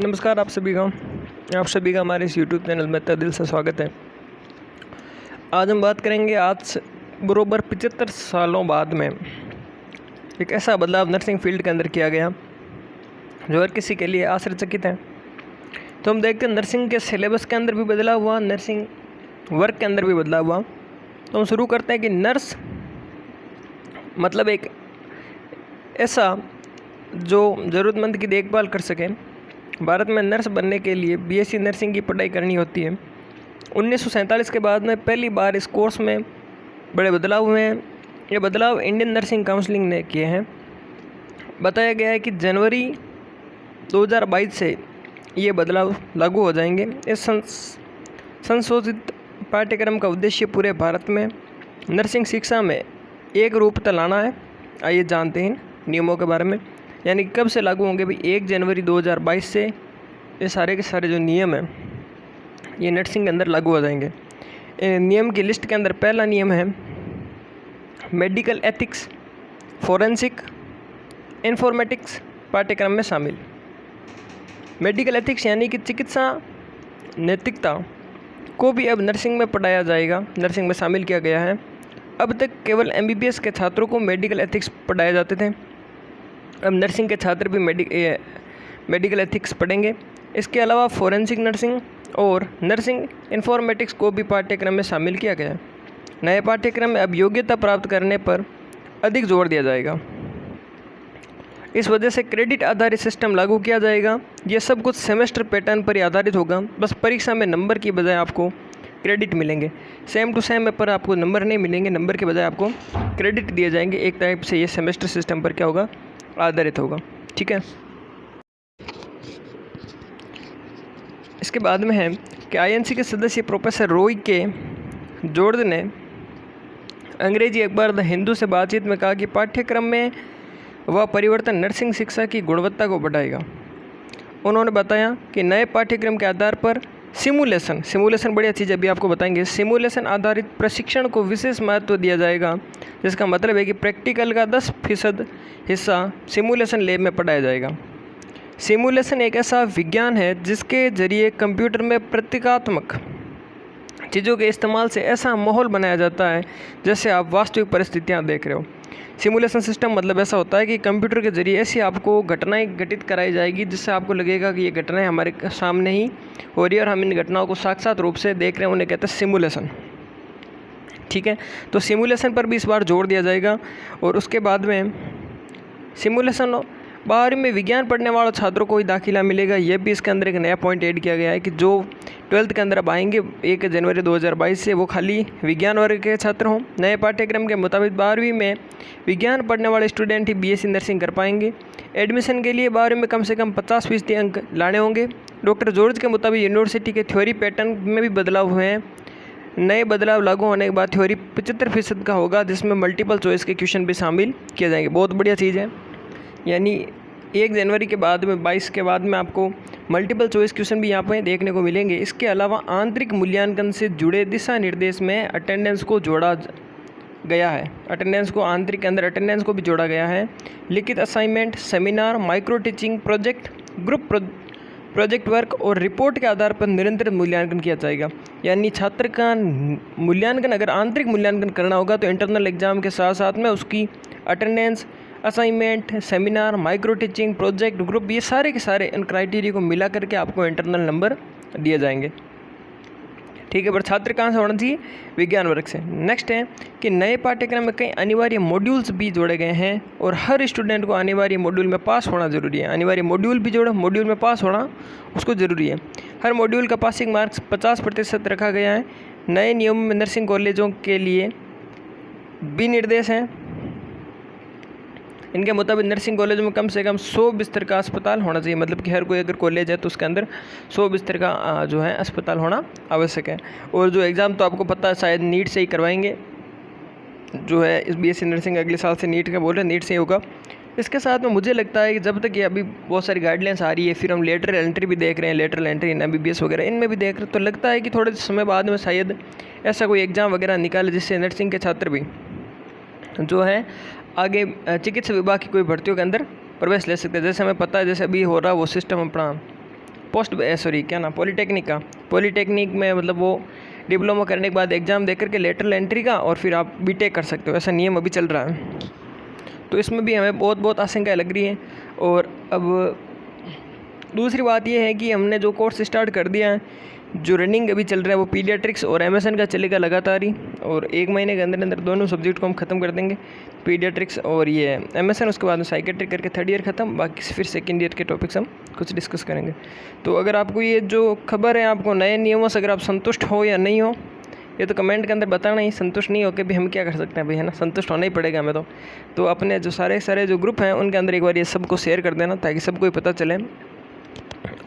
नमस्कार आप सभी का हमारे इस YouTube चैनल में तहे दिल से स्वागत है। आज हम बात करेंगे आज से बरोबर 75 सालों बाद में एक ऐसा बदलाव नर्सिंग फील्ड के अंदर किया गया जो हर किसी के लिए आश्चर्यचकित है। तो हम देखते हैं नर्सिंग के सिलेबस के अंदर भी बदलाव हुआ, नर्सिंग वर्क के अंदर भी बदलाव हुआ। तो हम शुरू करते हैं कि नर्स मतलब एक ऐसा जो ज़रूरतमंद की देखभाल कर सके। भारत में नर्स बनने के लिए बीएससी नर्सिंग की पढ़ाई करनी होती है। 1947 के बाद में पहली बार इस कोर्स में बड़े बदलाव हुए हैं। ये बदलाव इंडियन नर्सिंग काउंसिलिंग ने किए हैं। बताया गया है कि जनवरी 2022 से ये बदलाव लागू हो जाएंगे। इस संशोधित पाठ्यक्रम का उद्देश्य पूरे भारत में नर्सिंग शिक्षा में एक रूपता लाना है। आइए जानते हैं नियमों के बारे में, यानी कब से लागू होंगे। भाई 1 जनवरी 2022 से ये सारे के सारे जो नियम हैं ये नर्सिंग के अंदर लागू हो जाएंगे। नियम की लिस्ट के अंदर पहला नियम है मेडिकल एथिक्स, फोरेंसिक, इन्फॉर्मेटिक्स पाठ्यक्रम में शामिल। मेडिकल एथिक्स यानी कि चिकित्सा नैतिकता को भी अब नर्सिंग में पढ़ाया जाएगा, नर्सिंग में शामिल किया गया है। अब तक केवल एमबीबीएस के छात्रों को मेडिकल एथिक्स पढ़ाए जाते थे, अब नर्सिंग के छात्र भी मेडिकल एथिक्स पढ़ेंगे। इसके अलावा फोरेंसिक नर्सिंग और नर्सिंग इन्फॉर्मेटिक्स को भी पाठ्यक्रम में शामिल किया गया है। नए पाठ्यक्रम में अब योग्यता प्राप्त करने पर अधिक जोर दिया जाएगा। इस वजह से क्रेडिट आधारित सिस्टम लागू किया जाएगा। ये सब कुछ सेमेस्टर पैटर्न पर ही आधारित होगा। बस परीक्षा में नंबर की बजाय आपको क्रेडिट मिलेंगे। सेम टू सेम पर आपको नंबर नहीं मिलेंगे, नंबर के बजाय आपको क्रेडिट दिए जाएंगे। एक टाइप से ये सेमेस्टर सिस्टम पर क्या होगा, आधारित होगा। ठीक है। इसके बाद में है कि आईएनसी के सदस्य प्रोफेसर रॉय के जॉर्ज ने अंग्रेजी अखबार द हिंदू से बातचीत में कहा कि पाठ्यक्रम में वह परिवर्तन नर्सिंग शिक्षा की गुणवत्ता को बढ़ाएगा। उन्होंने बताया कि नए पाठ्यक्रम के आधार पर सिमुलेशन बढ़िया चीज़ अभी आपको बताएंगे। सिमुलेशन आधारित प्रशिक्षण को विशेष महत्व दिया जाएगा, जिसका मतलब है कि प्रैक्टिकल का 10% हिस्सा सिमुलेशन लैब में पढ़ाया जाएगा। सिमुलेशन एक ऐसा विज्ञान है जिसके जरिए कंप्यूटर में प्रतीकात्मक चीज़ों के इस्तेमाल से ऐसा माहौल बनाया जाता है जैसे आप वास्तविक परिस्थितियाँ देख रहे हो। सिमुलेशन सिस्टम मतलब ऐसा होता है कि कंप्यूटर के जरिए ऐसी आपको घटनाएं घटित कराई जाएगी जिससे आपको लगेगा कि ये घटनाएं हमारे सामने ही हो रही है और हम इन घटनाओं को साक्षात रूप से देख रहे हैं। उन्हें कहते हैं सिमुलेशन। ठीक है, तो सिमुलेशन पर भी इस बार जोर दिया जाएगा। और उसके बाद में सिमुलेशन 12वीं में विज्ञान पढ़ने वालों छात्रों को ही दाखिला मिलेगा। यह भी इसके अंदर एक नया पॉइंट ऐड किया गया है कि जो 12th के अंदर अब आएंगे 1 जनवरी 2022 से, वो खाली विज्ञान वर्ग के छात्र हों। नए पाठ्यक्रम के मुताबिक 12वीं में विज्ञान पढ़ने वाले स्टूडेंट ही बीएससी नर्सिंग कर पाएंगे। एडमिशन के लिए 12वीं में कम से कम 50% अंक लाने होंगे। डॉक्टर जॉर्ज के मुताबिक यूनिवर्सिटी के थ्योरी पैटर्न में भी बदलाव हुए हैं। नए बदलाव लागू होने के बाद थ्योरी 75% का होगा, जिसमें मल्टीपल चॉइस के क्वेश्चन भी शामिल किए जाएंगे। बहुत बढ़िया चीज़ है, यानी 1 जनवरी के बाद में 22 के बाद में आपको मल्टीपल चॉइस क्वेश्चन भी यहाँ पर देखने को मिलेंगे। इसके अलावा आंतरिक मूल्यांकन से जुड़े दिशा निर्देश में अटेंडेंस को जोड़ा गया है। अटेंडेंस को आंतरिक के अंदर अटेंडेंस को भी जोड़ा गया है। लिखित assignment, seminar, micro teaching project, group project work और रिपोर्ट के आधार पर निरंतर मूल्यांकन किया जाएगा। यानी छात्र का मूल्यांकन अगर आंतरिक मूल्यांकन करना होगा तो इंटरनल एग्जाम के साथ साथ में उसकी attendance, assignment, seminar, micro teaching, project, group, ये सारे के सारे इन क्राइटेरिया को मिला करके आपको इंटरनल नंबर दिए जाएंगे। ठीक है, पर छात्र कहाँ से होना चाहिए, विज्ञान वर्ग से। नेक्स्ट है कि नए पाठ्यक्रम में कई अनिवार्य मॉड्यूल्स भी जोड़े गए हैं और हर स्टूडेंट को अनिवार्य मॉड्यूल में पास होना जरूरी है। अनिवार्य मॉड्यूल भी जोड़ा, मॉड्यूल में पास होना उसको ज़रूरी है। हर मॉड्यूल का पासिंग मार्क्स 50% रखा गया है। नए नियमों में नर्सिंग कॉलेजों के लिए भी निर्देश हैं। इनके मुताबिक नर्सिंग कॉलेज में कम से कम 100 बिस्तर का अस्पताल होना चाहिए। मतलब कि हर कोई अगर कॉलेज है तो उसके अंदर 100 बिस्तर का जो है अस्पताल होना आवश्यक है। और जो एग्ज़ाम तो आपको पता है शायद नीट से ही करवाएंगे, जो है इस बीएससी नर्सिंग अगले साल से नीट का बोल रहे हैं, नीट से ही होगा। इसके साथ में मुझे लगता है कि जब तक ये अभी बहुत सारी गाइडलाइंस आ रही है, फिर हम लेटरल एंट्री भी देख रहे हैं, लेटरल एंट्री इन एमबीबीएस वगैरह इनमें भी देख रहे हैं, तो लगता है कि थोड़े समय बाद में शायद ऐसा कोई एग्ज़ाम वगैरह निकाले जिससे नर्सिंग के छात्र भी जो है आगे चिकित्सा विभाग की कोई भर्तियों के अंदर प्रवेश ले सकते हैं। जैसे हमें पता है, जैसे अभी हो रहा वो सिस्टम अपना पॉलीटेक्निक का। पॉलीटेक्निक में मतलब वो डिप्लोमा करने के बाद एग्ज़ाम दे करके लेटरल एंट्री का और फिर आप बीटेक कर सकते हो, ऐसा नियम अभी चल रहा है। तो इसमें भी हमें बहुत आशंकाएँ लग रही हैं। और अब दूसरी बात ये है कि हमने जो कोर्स स्टार्ट कर दिया है, जो रनिंग अभी चल रहा है वो पीडियाट्रिक्स और एमएसएन का चलेगा लगातार ही, और 1 महीने के अंदर अंदर दोनों सब्जेक्ट को हम ख़त्म कर देंगे, पीडियाट्रिक्स और ये एमएसएन। उसके बाद में साइकेट्रिक करके 3rd ईयर ख़त्म, बाकी फिर 2nd ईयर के टॉपिक्स हम कुछ डिस्कस करेंगे। तो अगर आपको ये जो खबर है, आपको नए नियमों से अगर आप संतुष्ट हो या नहीं हो, ये तो कमेंट के अंदर बताना ही। संतुष्ट नहीं हो के भी हम क्या कर सकते हैं भाई, है ना, संतुष्ट होना ही पड़ेगा हमें। तो अपने जो सारे जो ग्रुप हैं उनके अंदर एक बार ये सबको शेयर कर देना ताकि सबको ही पता चले।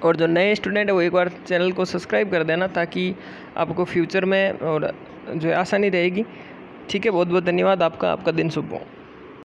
और जो नए स्टूडेंट है वो एक बार चैनल को सब्सक्राइब कर देना ताकि आपको फ्यूचर में और जो है आसानी रहेगी। ठीक है, बहुत धन्यवाद आपका दिन शुभ हो।